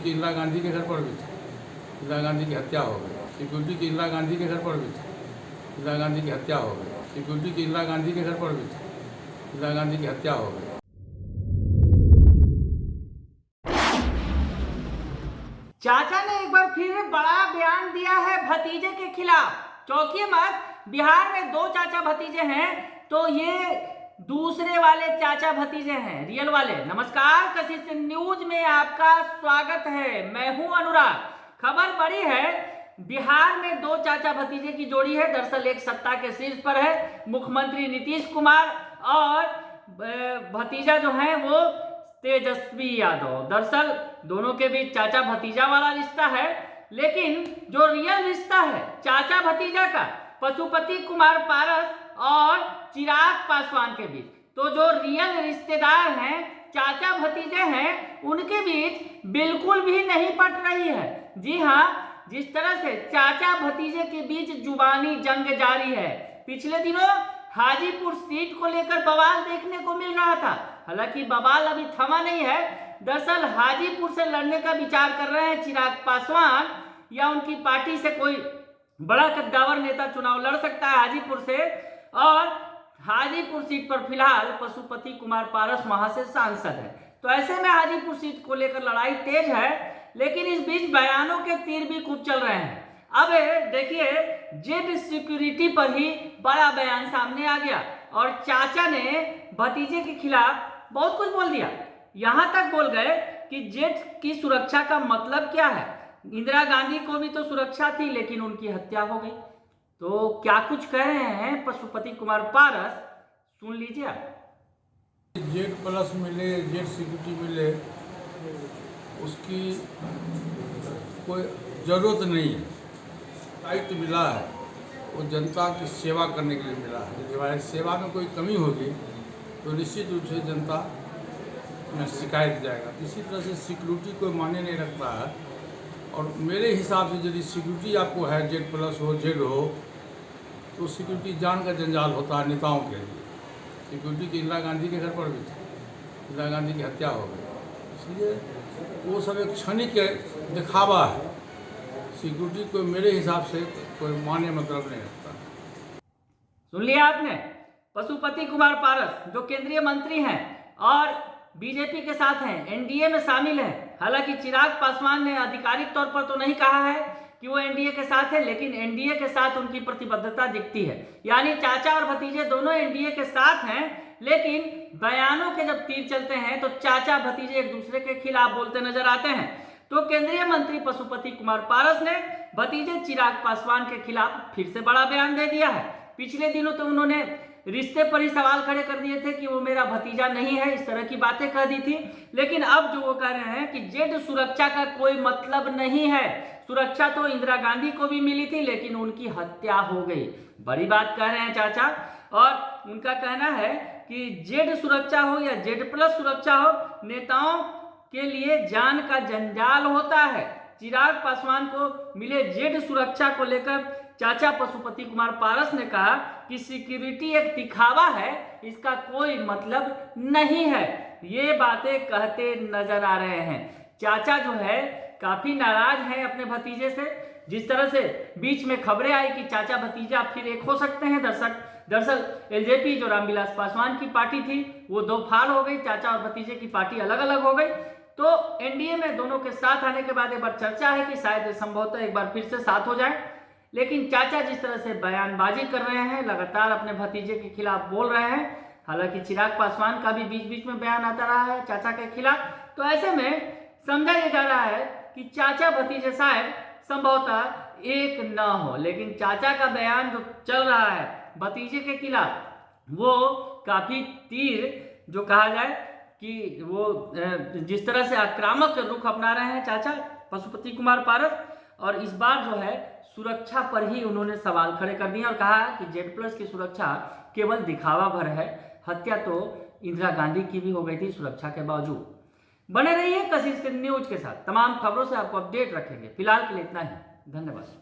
Security की इंदिरा गांधी के घर पर भी था, इंदिरा गांधी की हत्या हो गई। सिक्योरिटी की इंदिरा गांधी के घर पर भी था, इंदिरा गांधी की हत्या हो गई। सिक्योरिटी की इंदिरा गांधी के घर पर भी था, इंदिरा गांधी की हत्या हो गई। चाचा ने एक बार फिर बड़ा बयान दिया है भतीजे के खिलाफ। चौंकिए मत, बिहार में दो चाचा भतीजे हैं तो ये दूसरे वाले चाचा भतीजे हैं, रियल वाले। नमस्कार, कशिश न्यूज में आपका स्वागत है। मैं हूं अनुराग। खबर बड़ी है, बिहार में दो चाचा भतीजे की जोड़ी है। दरअसल एक सत्ता के शीर्ष पर है, मुख्यमंत्री नीतीश कुमार, और भतीजा जो है वो तेजस्वी यादव। दरअसल दोनों के बीच चाचा भतीजा वाला रिश्ता है, लेकिन जो रियल रिश्ता है चाचा भतीजा का पशुपति कुमार पारस और चिराग पासवान के बीच, तो जो रियल रिश्तेदार हैं, चाचा भतीजे हैं, उनके बीच बिल्कुल भी नहीं पट रही है। जी हाँ, जिस तरह से चाचा भतीजे के बीच जुबानी जंग जारी है। पिछले दिनों हाजीपुर सीट को लेकर बवाल देखने को मिल रहा था। हालांकि बवाल अभी थमा नहीं है। दरअसल हाजीपुर से लड़ने का विचार कर रहे हैं चिराग पासवान, या उनकी पार्टी से कोई बड़ा कद्दावर नेता चुनाव लड़ सकता है हाजीपुर से। और हाजीपुर सीट पर फिलहाल पशुपति कुमार पारस वहां से सांसद है। तो ऐसे में हाजीपुर सीट को लेकर लड़ाई तेज है, लेकिन इस बीच बयानों के तीर भी खूब चल रहे हैं। अब देखिए, जेड सिक्योरिटी पर ही बड़ा बयान सामने आ गया और चाचा ने भतीजे के खिलाफ बहुत कुछ बोल दिया। यहां तक बोल गए कि जेड की सुरक्षा का मतलब क्या है। इंदिरा गांधी को भी तो सुरक्षा थी, लेकिन उनकी हत्या हो गई। तो क्या कुछ कह रहे हैं पशुपति कुमार पारस, सुन लीजिए आप। जेड प्लस मिले, जेड सिक्योरिटी मिले, उसकी कोई ज़रूरत नहीं है। दायित्व मिला है वो जनता की सेवा करने के लिए मिला है। यदि हमारी सेवा में कोई कमी होगी तो निश्चित रूप से जनता में शिकायत जाएगा। इसी तरह से सिक्योरिटी कोई मायने नहीं रखता है। और मेरे हिसाब से यदि सिक्योरिटी आपको है, जेड प्लस हो, जेड हो, तो सिक्योरिटी जान का जंजाल होता है नेताओं के लिए। सिक्योरिटी की इंदिरा गांधी के घर पर भी था, इंदिरा गांधी की हत्या हो गई। इसलिए वो सब एक क्षणिक दिखावा है। सिक्योरिटी को मेरे हिसाब से कोई माने मतलब नहीं रखता। सुन लिया आपने, पशुपति कुमार पारस जो केंद्रीय मंत्री हैं और बीजेपी के साथ हैं, एनडीए में शामिल हैं। हालांकि चिराग पासवान ने आधिकारिक तौर पर तो नहीं कहा है कि वो एनडीए के साथ है, लेकिन एनडीए के साथ उनकी प्रतिबद्धता दिखती है। यानी चाचा और भतीजे दोनों एनडीए के साथ हैं, लेकिन बयानों के जब तीर चलते हैं तो चाचा भतीजे एक दूसरे के खिलाफ बोलते नजर आते हैं। तो केंद्रीय मंत्री पशुपति कुमार पारस ने भतीजे चिराग पासवान के खिलाफ फिर से बड़ा बयान दे दिया है। पिछले दिनों तो उन्होंने रिश्ते पर ही सवाल खड़े कर दिए थे कि वो मेरा भतीजा नहीं है, इस तरह की बातें कह दी थी। लेकिन अब जो वो कह रहे हैं कि जेड सुरक्षा का कोई मतलब नहीं है। सुरक्षा तो इंदिरा गांधी को भी मिली थी, लेकिन उनकी हत्या हो गई। बड़ी बात कह रहे हैं चाचा। और उनका कहना है कि जेड सुरक्षा हो या जेड प्लस सुरक्षा हो, नेताओं के लिए जान का जंजाल होता है। चिराग पासवान को मिले जेड सुरक्षा को लेकर चाचा पशुपति कुमार पारस ने कहा कि सिक्योरिटी एक दिखावा है, इसका कोई मतलब नहीं है। ये बातें कहते नजर आ रहे हैं। चाचा जो है काफी नाराज हैं अपने भतीजे से। जिस तरह से बीच में खबरें आई कि चाचा भतीजा फिर एक हो सकते हैं। दरअसल एलजेपी जो रामविलास पासवान की पार्टी थी वो दो फाल हो गई, चाचा और भतीजे की पार्टी अलग अलग हो गई। तो एनडीए में दोनों के साथ आने के बाद एक बार चर्चा है कि शायद संभवतः एक बार फिर से साथ हो जाए। लेकिन चाचा जिस तरह से बयानबाजी कर रहे हैं, लगातार अपने भतीजे के खिलाफ बोल रहे हैं। हालांकि चिराग पासवान का भी बीच बीच में बयान आता रहा है चाचा के खिलाफ। तो ऐसे में समझा यह जा रहा है कि चाचा भतीजे शायद संभवतः एक न हो। लेकिन चाचा का बयान जो चल रहा है भतीजे के खिलाफ, वो काफी तीर जो कहा जाए कि वो जिस तरह से आक्रामक रुख अपना रहे हैं चाचा पशुपति कुमार पारस। और इस बार जो है सुरक्षा पर ही उन्होंने सवाल खड़े कर दिए और कहा कि जेड प्लस की सुरक्षा केवल दिखावा भर है। हत्या तो इंदिरा गांधी की भी हो गई थी सुरक्षा के बावजूद। बने रहिए कशिश न्यूज के साथ, तमाम खबरों से आपको अपडेट रखेंगे। फिलहाल के लिए इतना ही, धन्यवाद।